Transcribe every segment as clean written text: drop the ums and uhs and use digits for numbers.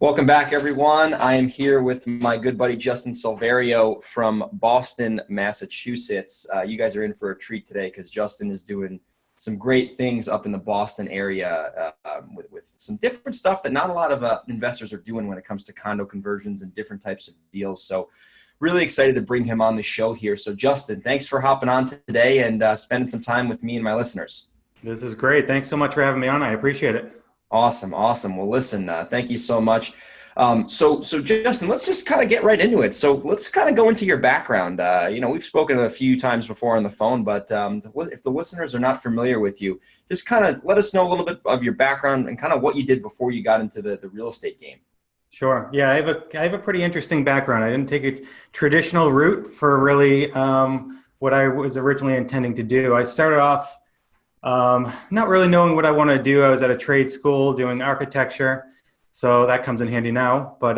Welcome back, everyone. I am here with my good buddy Justin Silverio from Boston, Massachusetts. You guys are in for a treat today because Justin is doing some great things up in the Boston area with some different stuff that not a lot of investors are doing when it comes to condo conversions and different types of deals. So really excited to bring him on the show here. So Justin, thanks for hopping on today and spending some time with me and my listeners. This is great. Thanks so much for having me on. I appreciate it. Awesome. Well, listen, thank you so much. So Justin, let's just kind of get right into it. So let's kind of go into your background. We've spoken a few times before on the phone, but if the listeners are not familiar with you, just kind of let us know a little bit of your background and kind of what you did before you got into the real estate game. Sure. Yeah, I have a pretty interesting background. I didn't take a traditional route for really what I was originally intending to do. I started off not really knowing what I wanted to do. I was at a trade school doing architecture, so that comes in handy now. But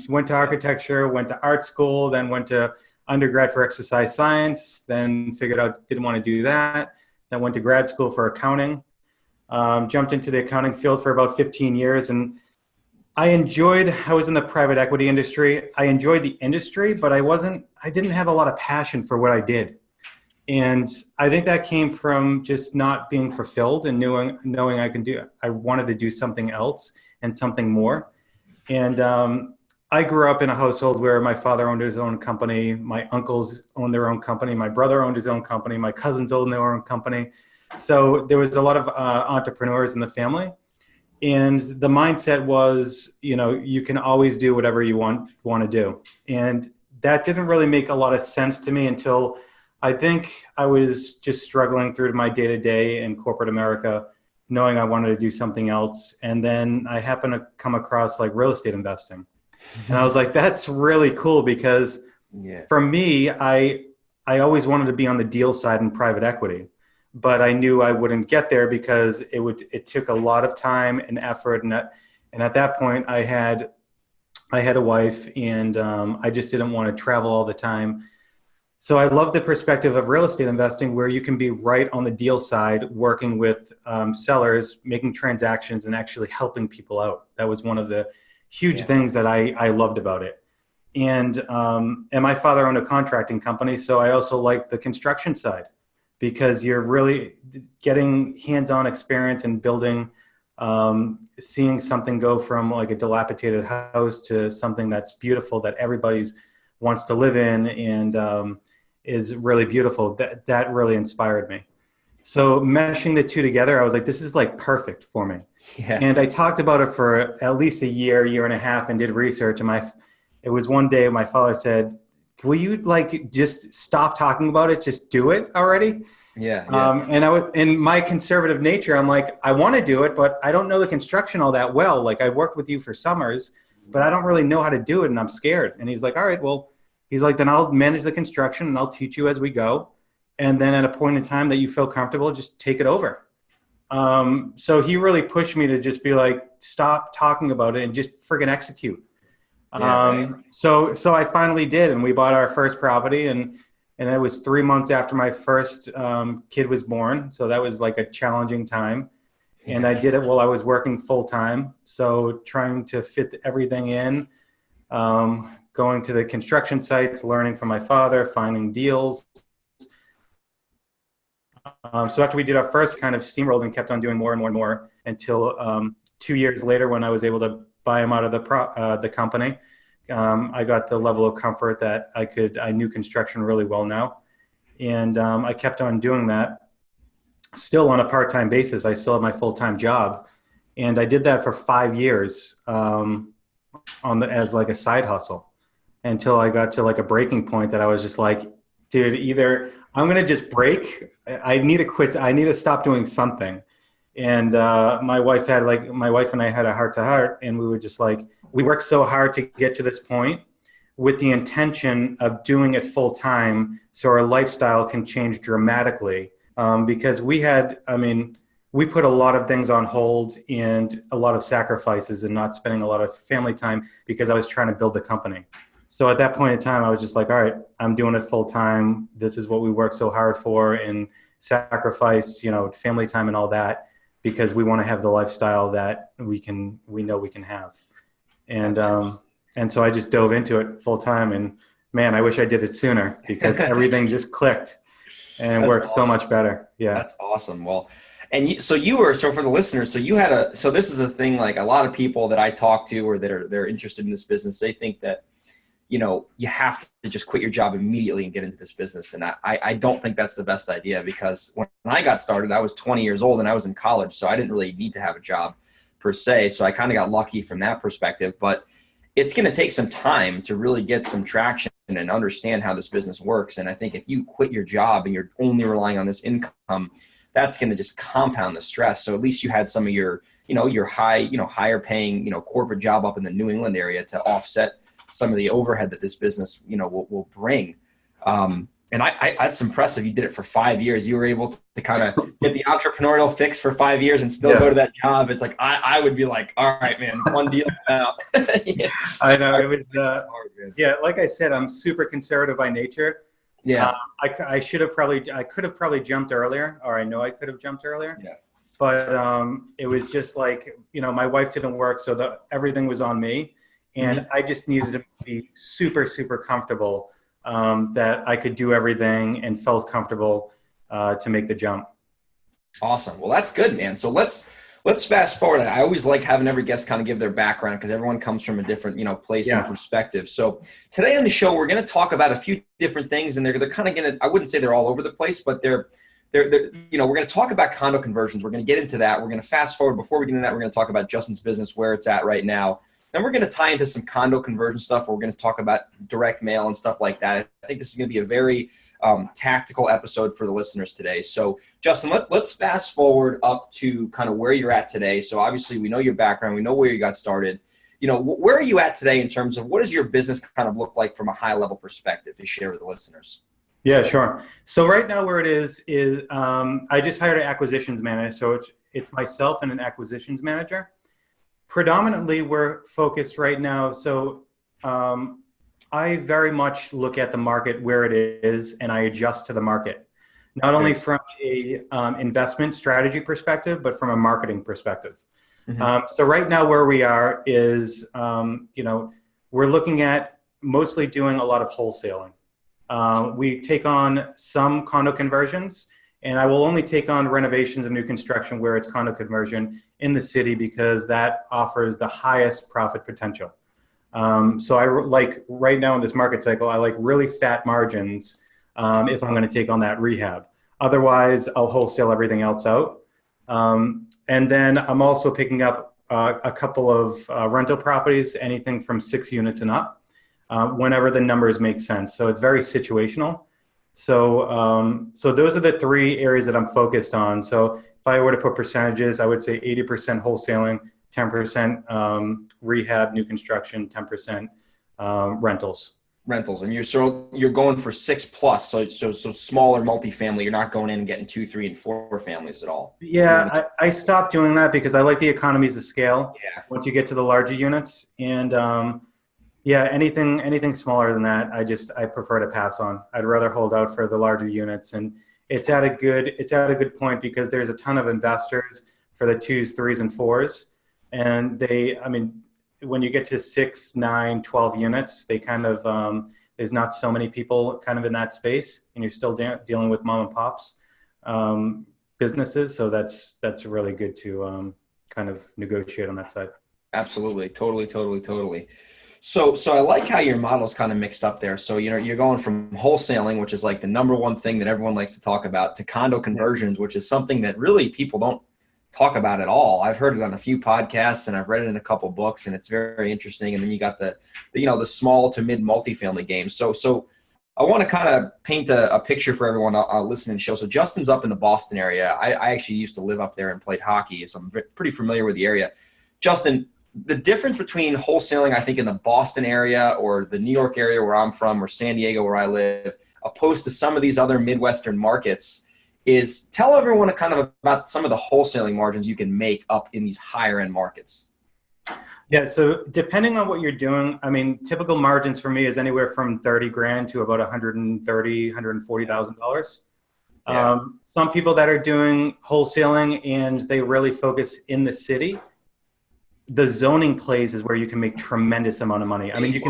went to architecture, went to art school, then went to undergrad for exercise science, then figured out didn't want to do that. Then went to grad school for accounting, jumped into the accounting field for about 15 years. And I was in the private equity industry. I enjoyed the industry, but I didn't have a lot of passion for what I did. And I think that came from just not being fulfilled and knowing I wanted to do something else and something more. And I grew up in a household where my father owned his own company, my uncles owned their own company, my brother owned his own company, my cousins owned their own company. So there was a lot of entrepreneurs in the family. And the mindset was, you can always do whatever you want to do. And that didn't really make a lot of sense to me until I think I was just struggling through my day-to-day in corporate America, knowing I wanted to do something else. And then I happened to come across like real estate investing. And I was like, that's really cool because for me, I always wanted to be on the deal side in private equity, but I knew I wouldn't get there because it took a lot of time and effort. And at that point I had a wife and I just didn't want to travel all the time. So I love the perspective of real estate investing where you can be right on the deal side, working with sellers, making transactions, and actually helping people out. That was one of the huge things that I loved about it. And my father owned a contracting company, so I also liked the construction side because you're really getting hands-on experience and building, seeing something go from like a dilapidated house to something that's beautiful that everybody wants to live in and is really beautiful. That really inspired me. So meshing the two together, I was like, this is like perfect for me. Yeah. And I talked about it for at least a year and a half and did research. And it was one day my father said, will you like just stop talking about it? Just do it already. Yeah. And I was in my conservative nature. I'm like, I want to do it, but I don't know the construction all that well. Like I worked with you for summers, but I don't really know how to do it. And I'm scared. And he's like, all right, well, he's like, then I'll manage the construction and I'll teach you as we go. And then at a point in time that you feel comfortable, just take it over. So he really pushed me to just be like, stop talking about it and just friggin' execute. So I finally did. And we bought our first property and it was 3 months after my first kid was born. So that was like a challenging time. And I did it while I was working full time. So trying to fit everything in, going to the construction sites, learning from my father, finding deals. So after we did our first, kind of steamrolled and kept on doing more and more and more until 2 years later when I was able to buy him out of the company. I got the level of comfort that I knew construction really well now. And I kept on doing that still on a part-time basis. I still have my full-time job. And I did that for 5 years as like a side hustle until I got to like a breaking point that I was just like, dude, either I'm going to just break. I need to quit. I need to stop doing something. And my wife and I had a heart to heart, and we were just like, we worked so hard to get to this point with the intention of doing it full time so our lifestyle can change dramatically. Because we put a lot of things on hold and a lot of sacrifices and not spending a lot of family time because I was trying to build the company. So at that point in time, I was just like, all right, I'm doing it full time. This is what we worked so hard for and sacrificed, family time and all that because we want to have the lifestyle that we know we can have. And so I just dove into it full time, and man, I wish I did it sooner because everything just clicked and That's worked so awesome. much better. Yeah. That's awesome. Well, and so for the listeners, so you had so this is a thing, like a lot of people that I talk to or they're interested in this business, they think that, you have to just quit your job immediately and get into this business. And I don't think that's the best idea, because when I got started, I was 20 years old and I was in college. So I didn't really need to have a job per se. So I kind of got lucky from that perspective, but it's going to take some time to really get some traction and understand how this business works. And I think if you quit your job and you're only relying on this income, that's going to just compound the stress. So at least you had some of your, your higher paying, corporate job up in the New England area to offset some of the overhead that this business, will bring. And that's impressive. You did it for 5 years. You were able to kind of get the entrepreneurial fix for 5 years and still go to that job. It's like, I would be like, all right, man, one deal now. Yeah. I know. It was, yeah, like I said, I'm super conservative by nature. Yeah. I could have probably jumped earlier, or I know I could have jumped earlier. Yeah. But it was just like, my wife didn't work, so everything was on me. And I just needed to be super, super comfortable that I could do everything and felt comfortable to make the jump. Awesome. Well, that's good, man. So let's fast forward. I always like having every guest kind of give their background, because everyone comes from a different, place and perspective. So today on the show, we're going to talk about a few different things, and they're kind of going to, I wouldn't say they're all over the place, but they're we're going to talk about condo conversions. We're going to get into that. We're going to fast forward. Before we get into that, we're going to talk about Justin's business, where it's at right now. Then we're going to tie into some condo conversion stuff. We're going to talk about direct mail and stuff like that. I think this is going to be a very tactical episode for the listeners today. So, Justin, let's fast forward up to kind of where you're at today. So, obviously, we know your background. We know where you got started. Where are you at today in terms of what does your business kind of look like from a high-level perspective to share with the listeners? Yeah, sure. So right now where it is I just hired an acquisitions manager. So it's myself and an acquisitions manager. Predominantly, we're focused right now. So I very much look at the market where it is, and I adjust to the market, not only from a investment strategy perspective, but from a marketing perspective. So right now where we are is, we're looking at mostly doing a lot of wholesaling. We take on some condo conversions, and I will only take on renovations and new construction where it's condo conversion in the city, because that offers the highest profit potential. So I like right now in this market cycle, I like really fat margins if I'm going to take on that rehab. Otherwise, I'll wholesale everything else out. And then I'm also picking up a couple of rental properties, anything from 6 units and up, whenever the numbers make sense. So it's very situational. So those are the 3 areas that I'm focused on. So if I were to put percentages, I would say 80% wholesaling, 10% rehab, new construction, 10% rentals. Rentals, and you're going for 6+, so smaller multifamily. You're not going in and getting 2, 3, and 4 families at all. Yeah, I stopped doing that because I like the economies of scale. Yeah. Once you get to the larger units, and yeah, anything smaller than that, I prefer to pass on. I'd rather hold out for the larger units, and it's at a good point because there's a ton of investors for the 2s, 3s, and 4s, and when you get to 6, 9, 12 units, they kind of there's not so many people kind of in that space, and you're still dealing with mom and pops businesses, so that's really good to kind of negotiate on that side. Absolutely, totally. So I like how your model's kind of mixed up there. So, you're going from wholesaling, which is like the number one thing that everyone likes to talk about, to condo conversions, which is something that really people don't talk about at all. I've heard it on a few podcasts, and I've read it in a couple books, and it's very interesting. And then you got the small to mid multifamily game. So I want to kind of paint a picture for everyone listening to the show. So Justin's up in the Boston area. I actually used to live up there and played hockey, so I'm pretty familiar with the area. Justin, the difference between wholesaling, I think, in the Boston area or the New York area where I'm from, or San Diego where I live, opposed to some of these other Midwestern markets, is tell everyone kind of about some of the wholesaling margins you can make up in these higher end markets. Yeah, so depending on what you're doing, typical margins for me is anywhere from 30 grand to about $140,000. Yeah. Some people that are doing wholesaling and they really focus in the city, the zoning plays is where you can make tremendous amount of money. I mean, you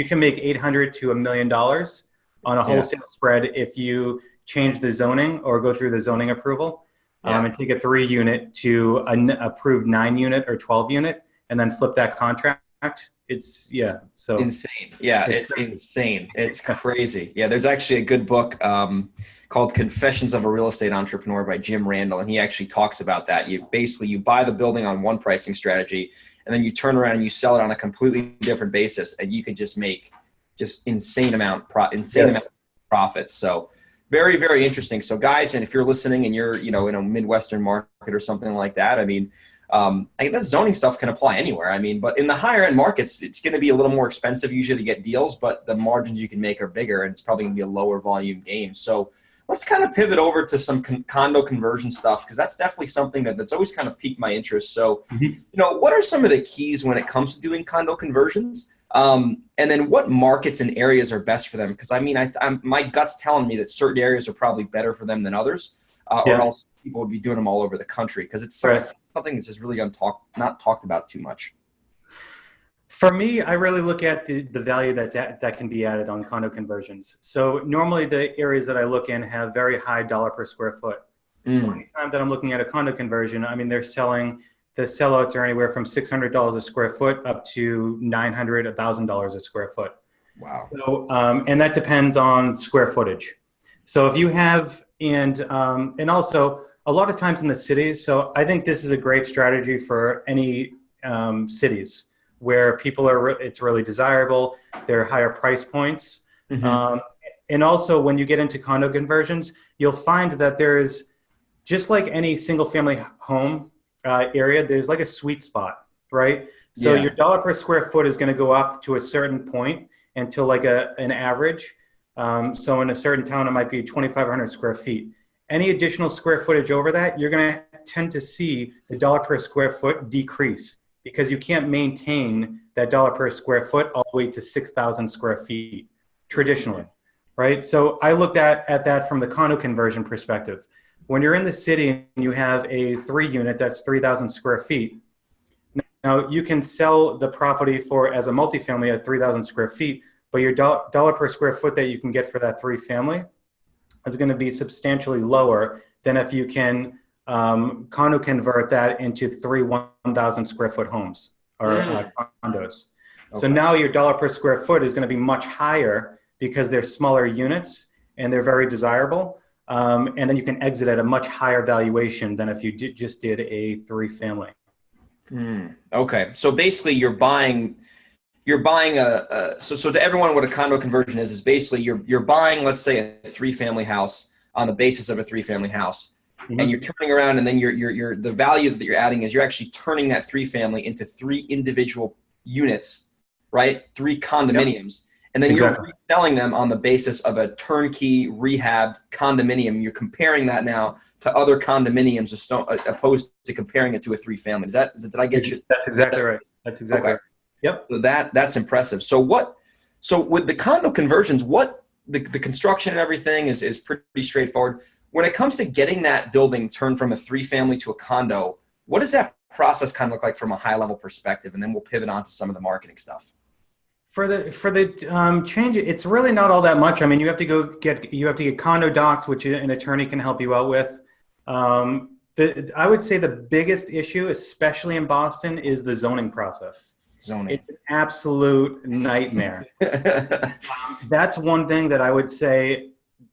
can make $800 to $1 million on a wholesale spread if you change the zoning or go through the zoning approval, and take a 3-unit to an approved 9-unit or 12-unit, and then flip that contract. It's so insane. Yeah, it's insane. It's crazy. Yeah, there's actually a good book called Confessions of a Real Estate Entrepreneur by Jim Randall, and he actually talks about that. You buy the building on one pricing strategy, and then you turn around and you sell it on a completely different basis, and you could just make insane amount of profits. So very, very interesting. So guys, and if you're listening and you're in a Midwestern market or something like that, I mean, that zoning stuff can apply anywhere. I mean, but in the higher end markets, it's going to be a little more expensive usually to get deals, but the margins you can make are bigger, and it's probably going to be a lower volume game. So let's kind of pivot over to some condo conversion stuff, because that's definitely something that's always kind of piqued my interest. So, what are some of the keys when it comes to doing condo conversions? And then what markets and areas are best for them? Because I mean, my gut's telling me that certain areas are probably better for them than others, or else people would be doing them all over the country, because it's something that's just really not talked about too much. For me, I really look at the value that can be added on condo conversions. So normally the areas that I look in have very high dollar per square foot. So anytime that I'm looking at a condo conversion, I mean, the sellouts are anywhere from $600 a square foot up to $900, $1,000 a square foot. Wow. So, and that depends on square footage. So if you have, and also a lot of times in the cities, so I think this is a great strategy for any cities where it's really desirable, they're higher price points. And also when you get into condo conversions, you'll find that there's, just like any single family home area, there's like a sweet spot, right? So your dollar per square foot is going to go up to a certain point until like an average. So in a certain town, it might be 2,500 square feet. Any additional square footage over that, you're going to tend to see the dollar per square foot decrease, because you can't maintain that dollar per square foot all the way to 6,000 square feet traditionally, right? So I looked at that from the condo conversion perspective. When you're in the city and you have a 3-unit that's 3,000 square feet, now you can sell the property as a multifamily at 3,000 square feet, but your dollar per square foot that you can get for that 3-family is going to be substantially lower than if you can condo convert that into 3 1,000 square foot homes or condos. Okay. So now your dollar per square foot is going to be much higher because they're smaller units and they're very desirable. And then you can exit at a much higher valuation than if you just did a 3-family. Okay. So basically you're buying so to everyone, what a condo conversion is basically you're buying, let's say, a 3-family house on the basis of a 3-family house. And you're turning around, and then you're the value that you're adding is you're actually turning that 3-family into 3 individual units, right? 3 condominiums. And then you're selling them on the basis of a turnkey rehab condominium. You're comparing that now to other condominiums opposed to comparing it to a 3-family. Did I get you? That's exactly right. That's exactly right. Yep. So that's impressive. So with the condo conversions, the construction and everything is pretty straightforward. When it comes to getting that building turned from a 3-family to a condo, what does that process kind of look like from a high level perspective? And then we'll pivot on to some of the marketing stuff. For the change, it's really not all that much. I mean, you have to get condo docs, which an attorney can help you out with. I would say the biggest issue, especially in Boston, is the zoning process. It's an absolute nightmare. That's one thing that I would say,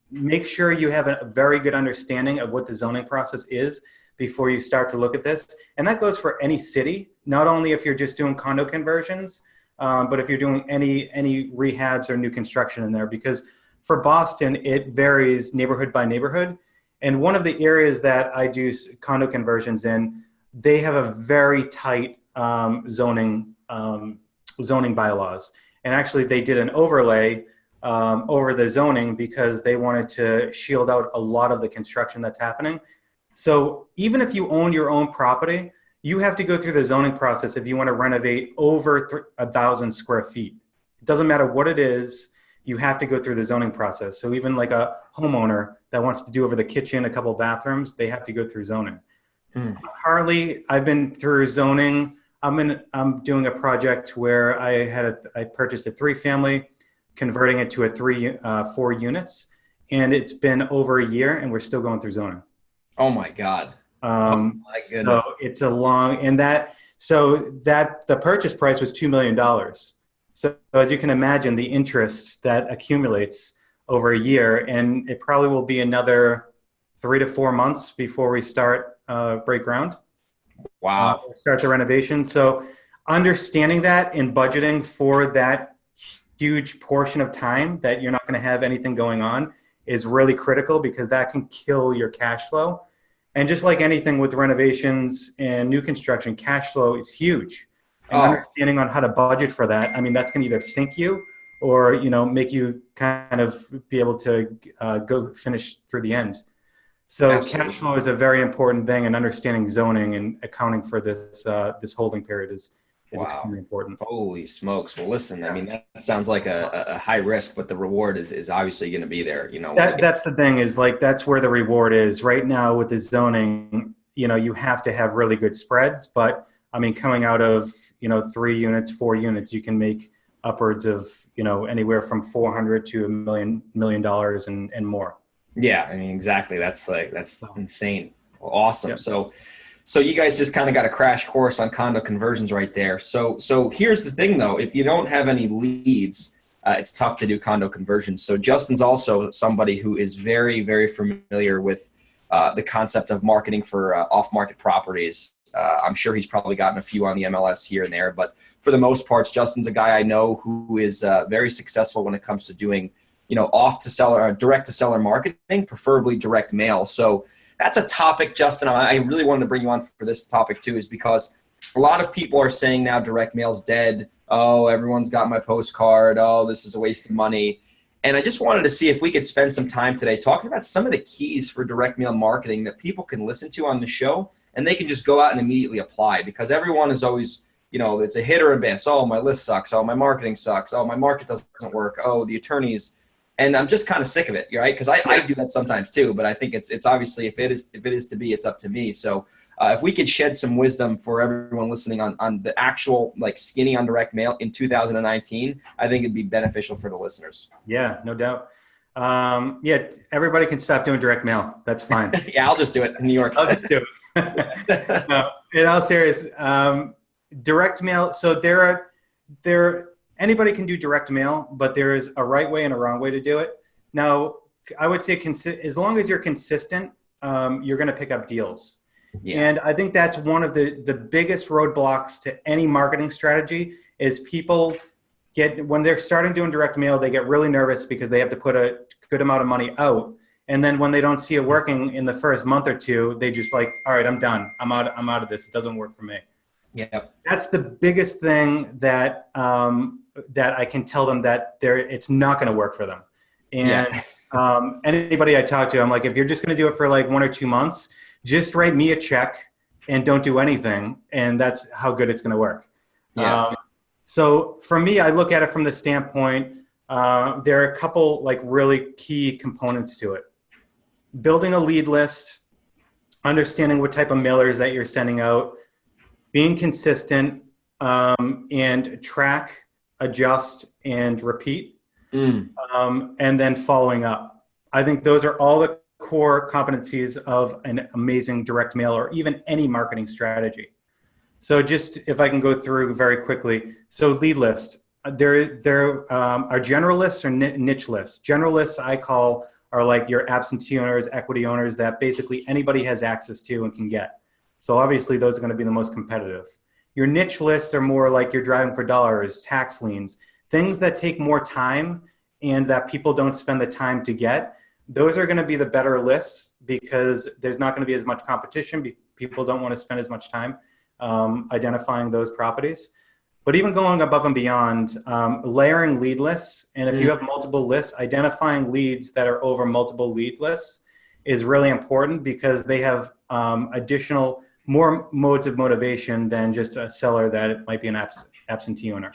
make sure you have a very good understanding of what the zoning process is before you start to look at this. And that goes for any city, not only if you're just doing condo conversions, but if you're doing any rehabs or new construction in there, because for Boston, it varies neighborhood by neighborhood. And one of the areas that I do condo conversions in, they have a very tight zoning bylaws. And actually they did an overlay over the zoning because they wanted to shield out a lot of the construction that's happening. So even if you own your own property, you have to go through the zoning process if you want to renovate over 1,000 square feet. It doesn't matter what it is, you have to go through the zoning process. So even like a homeowner that wants to do over the kitchen, a couple bathrooms, they have to go through zoning. Harley, I've been through zoning I'm doing a project where I purchased a 3-family, converting it to a 4 units, and it's been over a year, and we're still going through zoning. Oh my God. Oh my So goodness. it's a long, and the purchase price was $2 million. So as you can imagine, the interest that accumulates over a year, and it probably will be another 3 to 4 months before we break ground, Wow. start the renovation. So understanding that and budgeting for that huge portion of time that you're not going to have anything going on is really critical, because that can kill your cash flow. And just like anything with renovations and new construction, cash flow is huge. And Oh, understanding on how to budget for that, I mean, that's going to either sink you or, make you kind of be able to go finish through the end. So cash absolutely. flow is a very important thing, and understanding zoning and accounting for this holding period is Wow. extremely important. Holy smokes. Well, listen, I mean, that sounds like a high risk, but the reward is obviously going to be there, when you get. That's the thing, is like, that's where the reward is right now with the zoning. You have to have really good spreads, but I mean, coming out of 3 units, 4 units, you can make upwards of anywhere from 400 to $1 million and more. Yeah, I mean, exactly. That's So, insane. Well, awesome. yeah. So you guys just kind of got a crash course on condo conversions right there. So here's the thing though, if you don't have any leads, it's tough to do condo conversions. So Justin's also somebody who is very, very familiar with the concept of marketing for off-market properties. I'm sure he's probably gotten a few on the MLS here and there, but for the most part, Justin's a guy I know who is very successful when it comes to doing, off to seller, direct to seller marketing, preferably direct mail. So that's a topic, Justin. I really wanted to bring you on for this topic too, is because a lot of people are saying now direct mail's dead. Oh, everyone's got my postcard. Oh, this is a waste of money. And I just wanted to see if we could spend some time today talking about some of the keys for direct mail marketing that people can listen to on the show, and they can just go out and immediately apply, because everyone is always, it's a hit or a miss. Oh, my list sucks. Oh, my marketing sucks. Oh, my market doesn't work. Oh, the attorneys. And I'm just kind of sick of it, right? Because I do that sometimes too, but I think it's obviously, if it is to be, it's up to me. So if we could shed some wisdom for everyone listening on the actual skinny on direct mail in 2019, I think it'd be beneficial for the listeners. Yeah, no doubt. Yeah, everybody can stop doing direct mail. That's fine. Yeah, I'll just do it in New York. I'll just do it. No, in all seriousness, direct mail. So anybody can do direct mail, but there is a right way and a wrong way to do it. Now, I would say as long as you're consistent, you're going to pick up deals. Yeah. And I think that's one of the biggest roadblocks to any marketing strategy is people when they're starting doing direct mail, they get really nervous because they have to put a good amount of money out. And then when they don't see it working in the first month or two, they just all right, I'm done. I'm out of this. It doesn't work for me. Yeah. That's the biggest thing that I can tell them, that it's not going to work for them. And anybody I talk to, I'm like, if you're just going to do it for 1 or 2 months, just write me a check and don't do anything. And that's how good it's going to work. Yeah. So for me, I look at it from the standpoint, there are a couple really key components to it. Building a lead list, understanding what type of mailers that you're sending out, being consistent, and track, adjust, and repeat, and then following up. I think those are all the core competencies of an amazing direct mail or even any marketing strategy. So just if I can go through very quickly. So lead list, there are general lists or niche lists. General lists I call are your absentee owners, equity owners that basically anybody has access to and can get. So obviously those are going to be the most competitive. Your niche lists are more you're driving for dollars, tax liens, things that take more time and that people don't spend the time to get. Those are going to be the better lists because there's not going to be as much competition. People don't want to spend as much time identifying those properties. But even going above and beyond, layering lead lists, and if you have multiple lists, identifying leads that are over multiple lead lists is really important because they have more modes of motivation than just a seller that might be an absentee owner.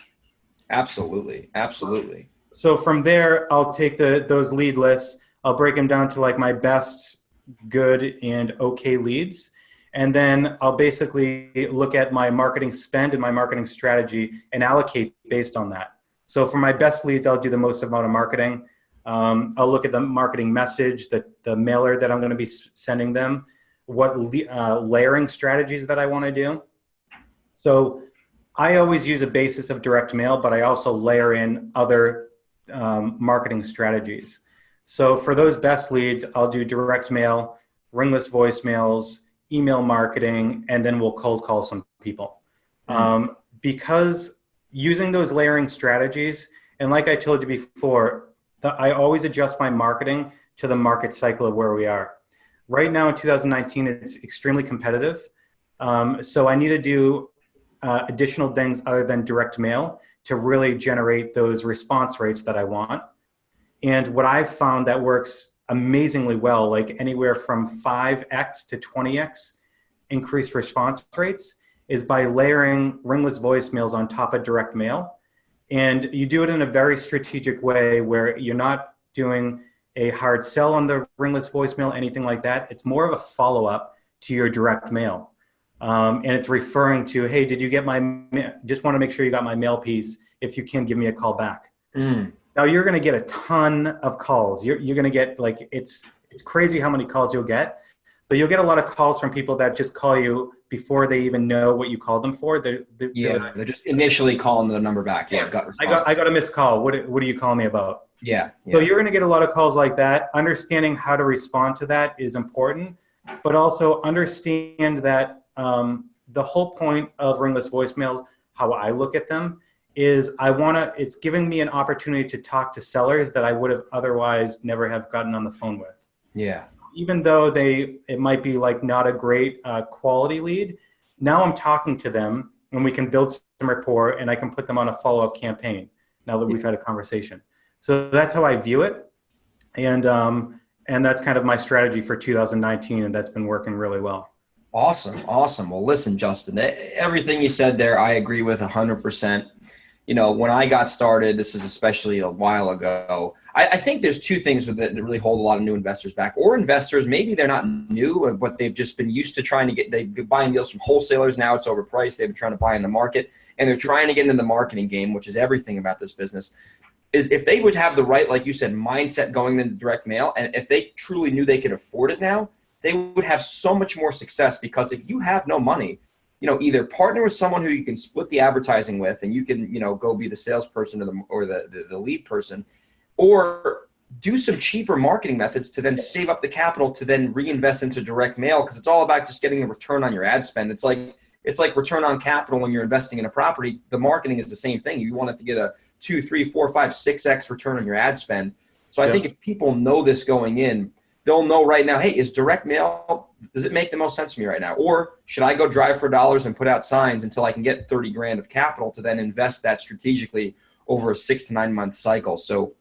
Absolutely. Absolutely. So from there, I'll take those lead lists, I'll break them down to my best, good, and okay leads. And then I'll basically look at my marketing spend and my marketing strategy and allocate based on that. So for my best leads, I'll do the most amount of marketing. I'll look at the marketing message, the mailer that I'm going to be sending them, what layering strategies that I want to do. So I always use a basis of direct mail, but I also layer in other marketing strategies. So for those best leads, I'll do direct mail, ringless voicemails, email marketing, and then we'll cold call some people. Because using those layering strategies, and like I told you before, I always adjust my marketing to the market cycle of where we are. Right now in 2019, it's extremely competitive. So I need to do additional things other than direct mail to really generate those response rates that I want. And what I've found that works amazingly well, like anywhere from 5x to 20x increased response rates, is by layering ringless voicemails on top of direct mail. And you do it in a very strategic way where you're not doing a hard sell on the ringless voicemail, anything like that. It's more of a follow-up to your direct mail. And it's referring to, hey, did you get just want to make sure you got my mail piece. If you can, give me a call back. Now you're going to get a ton of calls. You're going to get it's crazy how many calls you'll get, but you'll get a lot of calls from people that just call you before they even know what you called them for. They're just initially calling the number back. Yeah, gut response. I got a missed call. What are you calling me about? Yeah. So you're going to get a lot of calls like that. Understanding how to respond to that is important, but also understand that the whole point of ringless voicemails, how I look at them, is it's giving me an opportunity to talk to sellers that I would have otherwise never have gotten on the phone with. Yeah. Even though it might be like not a great quality lead, now I'm talking to them and we can build some rapport and I can put them on a follow-up campaign now that we've had a conversation. So that's how I view it. And that's kind of my strategy for 2019, and that's been working really well. Awesome. Well, listen, Justin, everything you said there, I agree with 100%. You know, when I got started, this is especially a while ago, I think there's two things with it that really hold a lot of new investors back, or investors, maybe they're not new, but they've just been used to they're buying deals from wholesalers. Now it's overpriced. They've been trying to buy in the market, and they're trying to get into the marketing game, which is everything about this business. Is if they would have the right, like you said, mindset going into direct mail, and if they truly knew they could afford it now, they would have so much more success. Because if you have no money, either partner with someone who you can split the advertising with, and you can, go be the salesperson or the lead person, or do some cheaper marketing methods to then save up the capital to then reinvest into direct mail. Because it's all about just getting a return on your ad spend. It's like return on capital when you're investing in a property. The marketing is the same thing. You want it to get a 2, 3, 4, 5, 6x return on your ad spend. So I think if people know this going in, they'll know right now, hey, is direct mail, does it make the most sense for me right now? Or should I go drive for dollars and put out signs until I can get 30 grand of capital to then invest that strategically over a 6 to 9 month cycle? So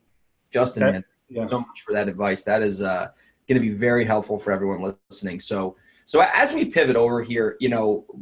Justin, man, so much for that advice. That is going to be very helpful for everyone listening. So as we pivot over here,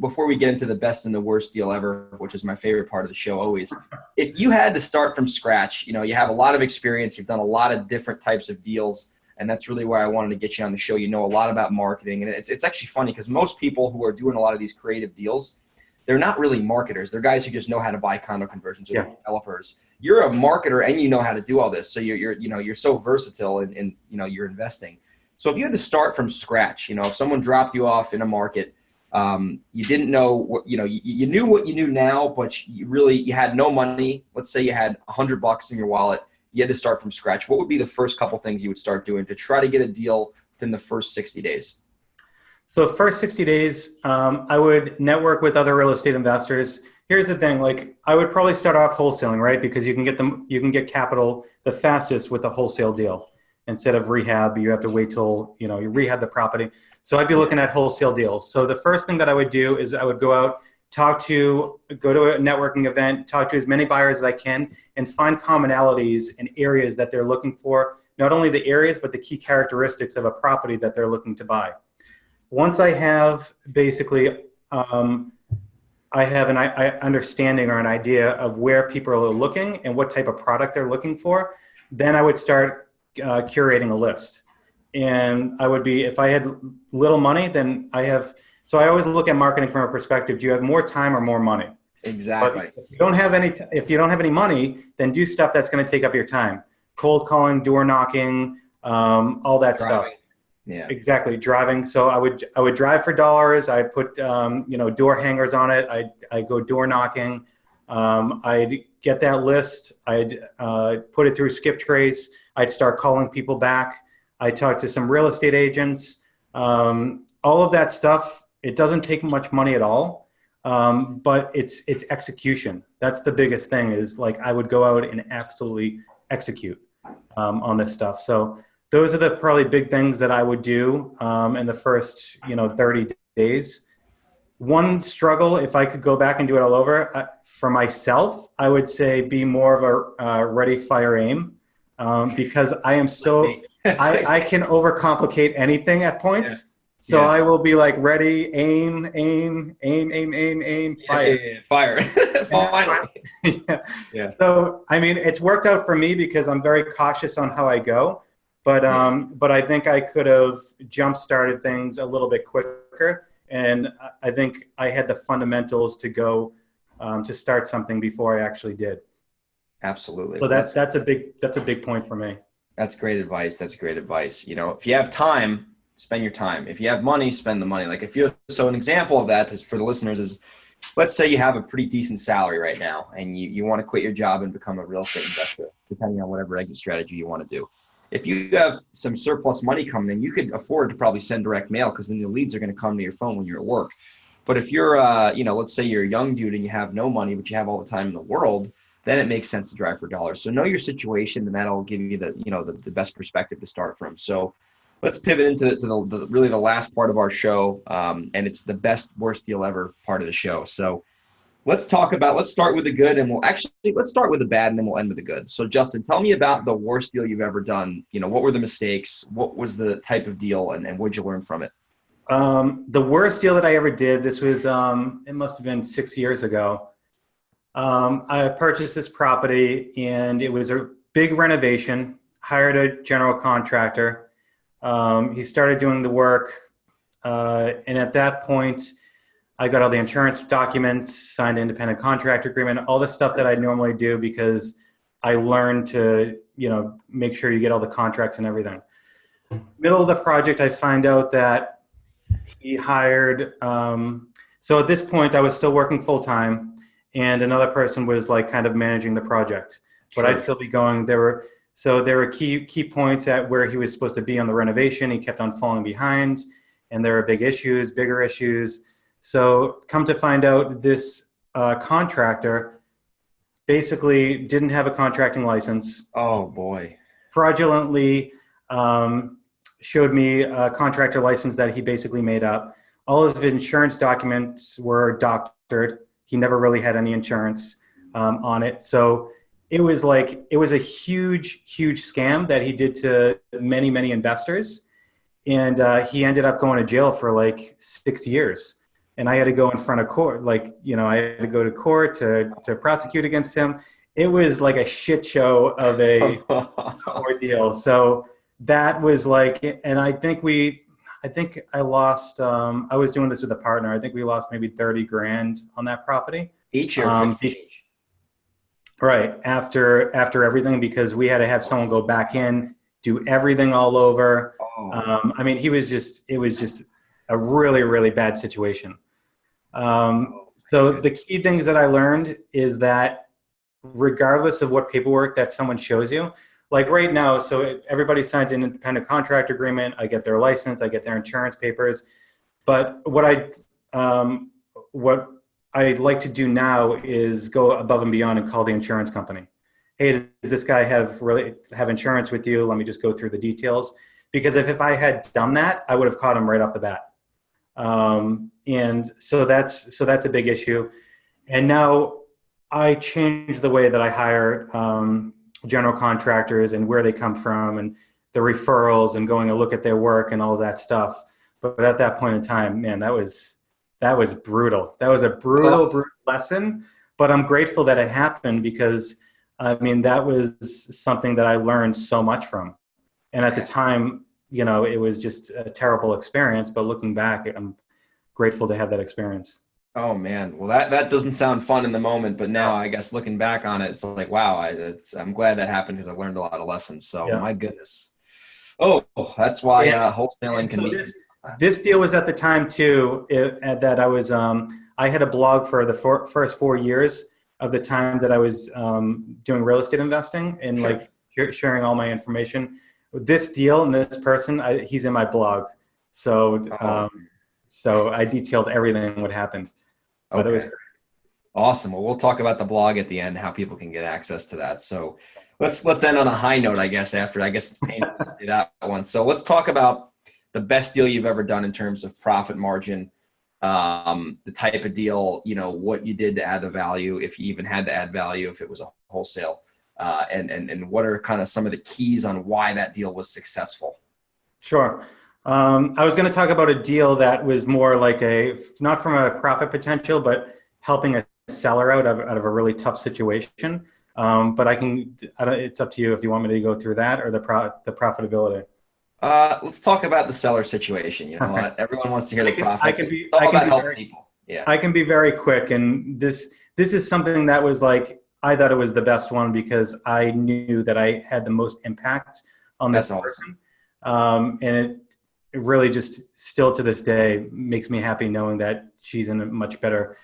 before we get into the best and the worst deal ever, which is my favorite part of the show always, if you had to start from scratch, you have a lot of experience, you've done a lot of different types of deals, and that's really why I wanted to get you on the show. You know a lot about marketing, and it's actually funny because most people who are doing a lot of these creative deals, they're not really marketers. They're guys who just know how to buy condo conversions or developers. You're a marketer and you know how to do all this. So you're so versatile in your investing. So if you had to start from scratch, if someone dropped you off in a market, you didn't know what, you knew what you knew now, but you had no money. Let's say you had $100 in your wallet. You had to start from scratch. What would be the first couple things you would start doing to try to get a deal within the first 60 days? So first 60 days, I would network with other real estate investors. Here's the thing, I would probably start off wholesaling, right? Because you can get capital the fastest with a wholesale deal. Instead of rehab, you have to wait till, you rehab the property. So I'd be looking at wholesale deals. So the first thing that I would do is I would go out, go to a networking event, talk to as many buyers as I can, and find commonalities in areas that they're looking for, not only the areas, but the key characteristics of a property that they're looking to buy. Once I have basically, I have an understanding or an idea of where people are looking and what type of product they're looking for, then I would start curating a list. And I would be, if I had little money, then I have So I always look at marketing from a perspective: do you have more time or more money? Exactly. But if you don't have any money, then do stuff that's going to take up your time: cold calling, door knocking, all that stuff. Driving. Yeah. Exactly, driving. So I would drive for dollars. I put door hangers on it. I go door knocking. I'd get that list. I'd put it through Skip Trace. I'd start calling people back. I talked to some real estate agents. All of that stuff. It doesn't take much money at all, but it's execution. That's the biggest thing. Is like I would go out and absolutely execute on this stuff. So those are the probably big things that I would do in the first 30 days. One struggle, if I could go back and do it all over, for myself, I would say be more of a ready, fire, aim, because I am so I can overcomplicate anything at points. Yeah. So I will be like ready, aim, fire. Fire. Finally. Yeah. So I mean, it's worked out for me because I'm very cautious on how I go, but I think I could have jump-started things a little bit quicker, and I think I had the fundamentals to go to start something before I actually did. Absolutely. So that's a big point for me. That's great advice. That's great advice. If you have time, spend your time. If you have money, spend the money. So an example of that is, for the listeners, is let's say you have a pretty decent salary right now and you want to quit your job and become a real estate investor, depending on whatever exit strategy you want to do. If you have some surplus money coming in, you could afford to probably send direct mail, because then the leads are going to come to your phone when you're at work. But if you're, let's say you're a young dude and you have no money, but you have all the time in the world, then it makes sense to drive for dollars. So know your situation, and that'll give you the best perspective to start from. So let's pivot into really the last part of our show, and it's the best, worst deal ever part of the show. So let's start with the good, and let's start with the bad, and then we'll end with the good. So Justin, tell me about the worst deal you've ever done. What were the mistakes? What was the type of deal, and what'd you learn from it? The worst deal that I ever did, this was, it must have been 6 years ago. I purchased this property, and it was a big renovation, hired a general contractor. He started doing the work, and at that point, I got all the insurance documents, signed an independent contractor agreement, all the stuff that I normally do, because I learned to, make sure you get all the contracts and everything. Middle of the project, I find out that he hired, so at this point, I was still working full time, and another person was like kind of managing the project, but I'd still be going. There were key points at where he was supposed to be on the renovation. He kept on falling behind, and there were bigger issues. So come to find out, this contractor basically didn't have a contracting license. Oh boy. Fraudulently showed me a contractor license that he basically made up. All of his insurance documents were doctored. He never really had any insurance on it. So it was a huge scam that he did to many investors. And he ended up going to jail for like 6 years. And I had to go in front of court, I had to go to court to prosecute against him. It was like a shit show of a ordeal. So that was and I think I lost, I was doing this with a partner. I think we lost maybe 30 grand on that property. Each or 50 each? Right. After everything, because we had to have someone go back in, do everything all over. Oh. It was just a really bad situation. So the key things that I learned is that regardless of what paperwork that someone shows you, like right now, so everybody signs an independent contract agreement. I get their license, I get their insurance papers. But what I'd like to do now is go above and beyond and call the insurance company. Hey, does this guy have insurance with you? Let me just go through the details. Because if I had done that, I would have caught him right off the bat. And so that's a big issue. And now I changed the way that I hire general contractors and where they come from and the referrals and going to look at their work and all of that stuff. But at that point in time, man, that was brutal. That was a brutal lesson. But I'm grateful that it happened, because that was something that I learned so much from. And at the time, it was just a terrible experience. But looking back, I'm grateful to have that experience. Oh man, well that doesn't sound fun in the moment, but now I guess looking back on it, it's like wow, I'm glad that happened because I learned a lot of lessons. So Yeah. my goodness. Oh, that's why wholesaling And can so be. this deal was at the time too, that I was, I had a blog for the first 4 years of the time that I was doing real estate investing and Sure. like sharing all my information. This deal and this person, he's in my blog. So, Oh, so I detailed everything what happened, but it was okay. great. Awesome. Well, we'll talk about the blog at the end, how people can get access to that. So let's end on a high note, I guess, after I guess it's painful to say that one. So let's talk about the best deal you've ever done in terms of profit margin, the type of deal, what you did to add the value, if you even had to add value, if it was a wholesale, and what are kind of some of the keys on why that deal was successful? Sure. I was going to talk about a deal that was more like not from a profit potential, but helping a seller out of a really tough situation. But it's up to you if you want me to go through that or the profitability. Let's talk about the seller situation. You know what? Everyone wants to hear the profits. It's all about helping people. Yeah. I can be very quick. And this is something that was like, I thought it was the best one because I knew that I had the most impact on this person. Awesome. And it really just still to this day makes me happy knowing that she's in a much better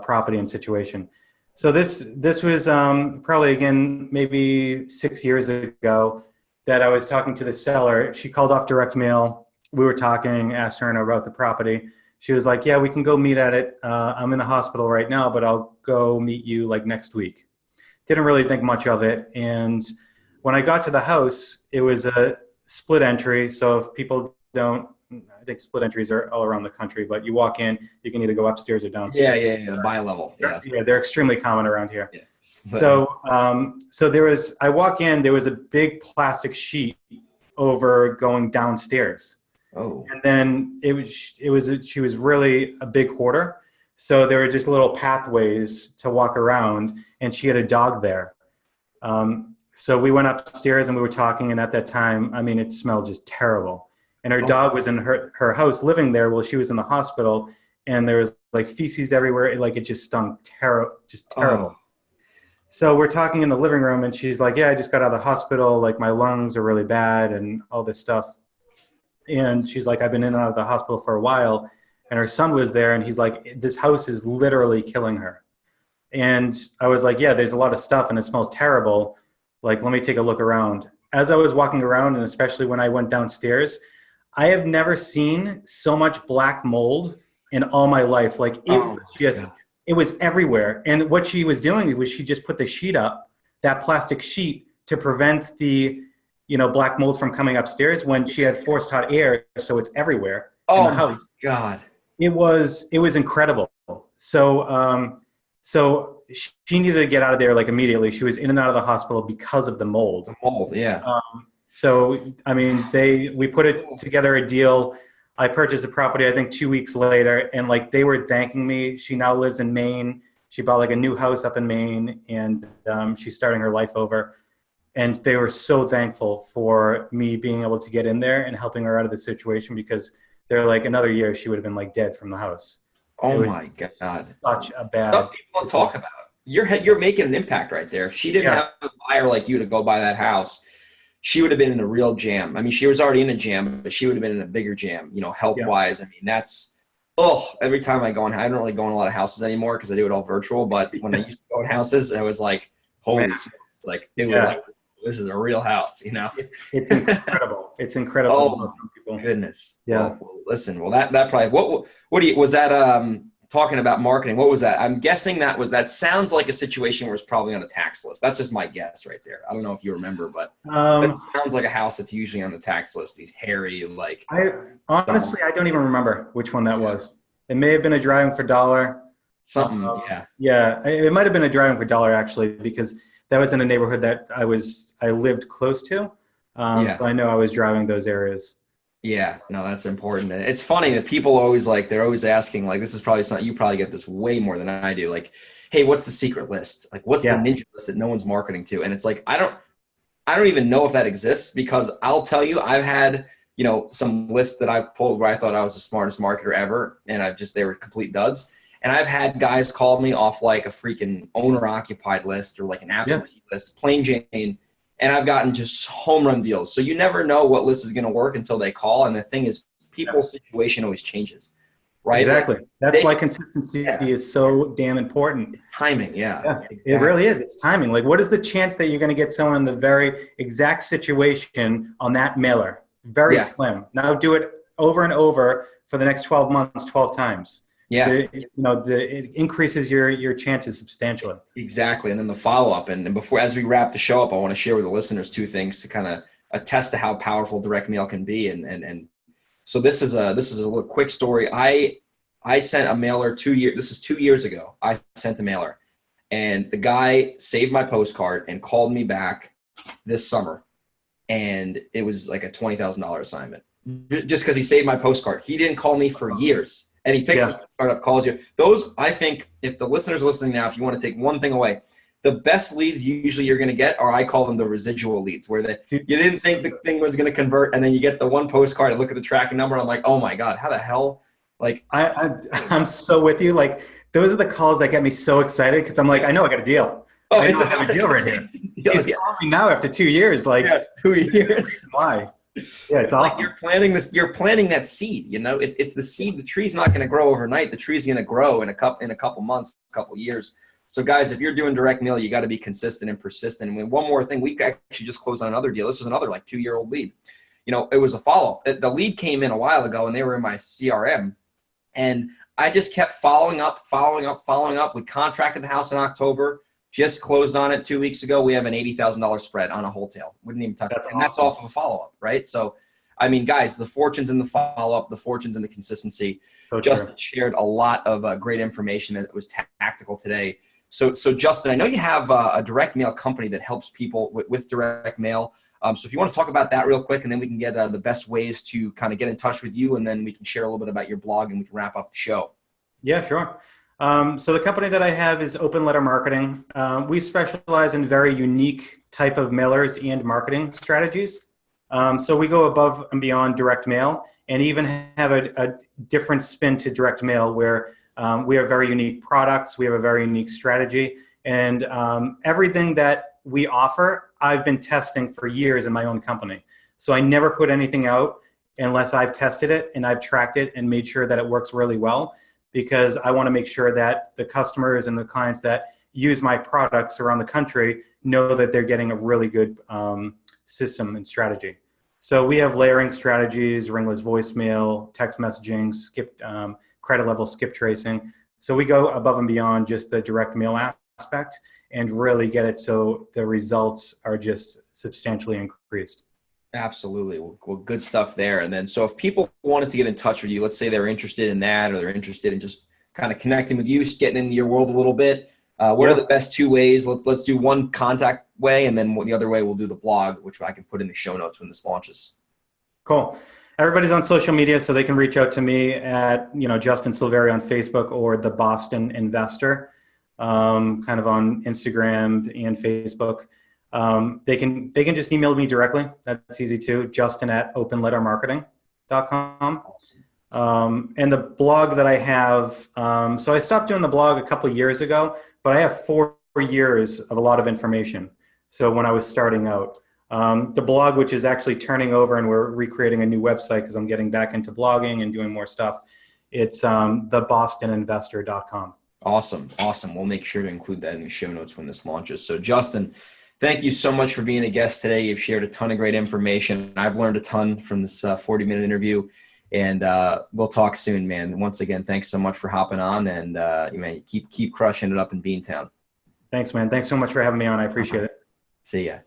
property and situation. So this was probably, again, maybe 6 years ago that I was talking to the seller. She called off direct mail. We were talking, asked her about the property. She was like, yeah, we can go meet at it. I'm in the hospital right now, but I'll go meet you like next week. Didn't really think much of it. And when I got to the house, it was a split entry. So if people don't, I think split entries are all around the country, but you walk in, you can either go upstairs or downstairs. Yeah. Bi-level. Yeah. They're extremely common around here. Yeah. So I walk in, there was a big plastic sheet over going downstairs. Oh. And then she was really a big hoarder. So there were just little pathways to walk around, and she had a dog there. So we went upstairs and we were talking, and at that time, I mean, it smelled just terrible. And her dog was in her house living there while she was in the hospital, and there was like feces everywhere. Like it just stunk just terrible. So we're talking in the living room, and she's like, yeah, I just got out of the hospital. Like my lungs are really bad and all this stuff. And she's like, I've been in and out of the hospital for a while. And her son was there, and he's like, this house is literally killing her. And I was like, yeah, there's a lot of stuff and it smells terrible. Like, let me take a look around. As I was walking around, and especially when I went downstairs, I have never seen so much black mold in all my life. Like it was everywhere. And what she was doing was she just put the sheet up, that plastic sheet, to prevent the, black mold from coming upstairs when she had forced hot air. So it's everywhere in the house. Oh my God. It was incredible. So, so she needed to get out of there like immediately. She was in and out of the hospital because of the mold. The mold, yeah. So, I mean, we put it together a deal. I purchased a property, I think 2 weeks later, and like they were thanking me. She now lives in Maine. She bought like a new house up in Maine, and she's starting her life over. And they were so thankful for me being able to get in there and helping her out of the situation, because they're like, another year she would have been like dead from the house. Oh my God. Such a bad. Stuff people don't talk about. You're making an impact right there. If she didn't have a buyer like you to go buy that house, she would have been in a real jam. I mean, she was already in a jam, but she would have been in a bigger jam, health-wise. I mean, every time I go in, I don't really go in a lot of houses anymore because I do it all virtual. But when I used to go in houses, I was like, holy smokes. Like, it was like, this is a real house, It's incredible. It's incredible. Oh, some people. Goodness. Yeah. Well, listen, that probably, was that, talking about marketing, what was that? I'm guessing that sounds like a situation where it's probably on a tax list. That's just my guess right there. I don't know if you remember, but that sounds like a house that's usually on the tax list. These hairy, like. I don't even remember which one that was. It may have been a driving for dollar. Something, yeah. Yeah, it might have been a driving for dollar actually, because that was in a neighborhood that I lived close to. So I know I was driving those areas. Yeah, no, that's important. And it's funny that people always they're always asking, like, this is probably something, you probably get this way more than I do. Like, hey, what's the secret list? Like, what's the ninja list that no one's marketing to? And it's like, I don't even know if that exists, because I'll tell you, I've had some lists that I've pulled where I thought I was the smartest marketer ever, and they were complete duds. And I've had guys call me off like a freaking owner-occupied list or like an absentee list, plain Jane, and I've gotten just home run deals. So you never know what list is going to work until they call. And the thing is, people's situation always changes, right? Exactly. That's why consistency is so damn important. It's timing, exactly. It really is. It's timing. Like, what is the chance that you're going to get someone in the very exact situation on that mailer? Very slim. Now do it over and over for the next 12 months, 12 times. Yeah. It increases your chances substantially. Exactly. And then the follow-up. And before, as we wrap the show up, I want to share with the listeners 2 things to kind of attest to how powerful direct mail can be. And so this is a little quick story. I sent a mailer 2 years. This is 2 years ago. I sent a mailer, and the guy saved my postcard and called me back this summer. And it was like a $20,000 assignment just because he saved my postcard. He didn't call me for years. And he picks up, startup, calls you. Those, I think, if the listeners are listening now, if you want to take one thing away, the best leads usually you're going to get are, I call them the residual leads, where you didn't think the thing was going to convert, and then you get the one postcard and look at the tracking number. I'm like, oh my God, how the hell? Like, I'm so with you. Like, those are the calls that get me so excited because I'm like, I know I got a deal. Oh, I have a deal right here. He's calling me now after 2 years. Like, 2 years. Why? Yeah, it's awesome. Like you're planting that seed, it's the seed. The tree's not going to grow overnight. The tree's going to grow in a couple months, a couple years. So guys, if you're doing direct mail, you got to be consistent and persistent. And one more thing, we actually just closed on another deal. This was another like 2-year-old lead. It was a follow-up. The lead came in a while ago and they were in my CRM, and I just kept following up. We contracted the house in October. Just closed on it 2 weeks ago. We have an $80,000 spread on a wholesale. Wouldn't even touch it. And that's off of a follow-up, right? So, I mean, guys, the fortune's in the follow-up, the fortune's in the consistency. So Justin shared a lot of great information that was tactical today. So Justin, I know you have a direct mail company that helps people with direct mail. So if you want to talk about that real quick, and then we can get the best ways to kind of get in touch with you, and then we can share a little bit about your blog, and we can wrap up the show. Yeah, sure. So the company that I have is Open Letter Marketing. We specialize in very unique type of mailers and marketing strategies. So we go above and beyond direct mail, and even have a different spin to direct mail where we have very unique products. We have a very unique strategy, and everything that we offer, I've been testing for years in my own company. So I never put anything out unless I've tested it and I've tracked it and made sure that it works really well, because I want to make sure that the customers and the clients that use my products around the country know that they're getting a really good system and strategy. So we have layering strategies, ringless voicemail, text messaging, credit level skip tracing. So we go above and beyond just the direct mail aspect and really get it so the results are just substantially increased. Absolutely. Well, good stuff there. And then, so if people wanted to get in touch with you, let's say they're interested in that, or they're interested in just kind of connecting with you, getting into your world a little bit, what are the best 2 ways? Let's do one contact way, and then the other way we'll do the blog, which I can put in the show notes when this launches. Cool. Everybody's on social media, so they can reach out to me at, Justin Silverio on Facebook, or the Boston Investor, kind of on Instagram and Facebook. They can just email me directly. That's easy too. Justin@openlettermarketing.com. And the blog that I have, so I stopped doing the blog a couple of years ago, but I have 4 years of a lot of information. So when I was starting out, the blog, which is actually turning over, and we're recreating a new website because I'm getting back into blogging and doing more stuff. It's thebostoninvestor.com. Awesome. We'll make sure to include that in the show notes when this launches. So Justin, thank you so much for being a guest today. You've shared a ton of great information. I've learned a ton from this 40-minute interview, and we'll talk soon, man. Once again, thanks so much for hopping on, and keep crushing it up in Beantown. Thanks, man. Thanks so much for having me on. I appreciate it. See ya.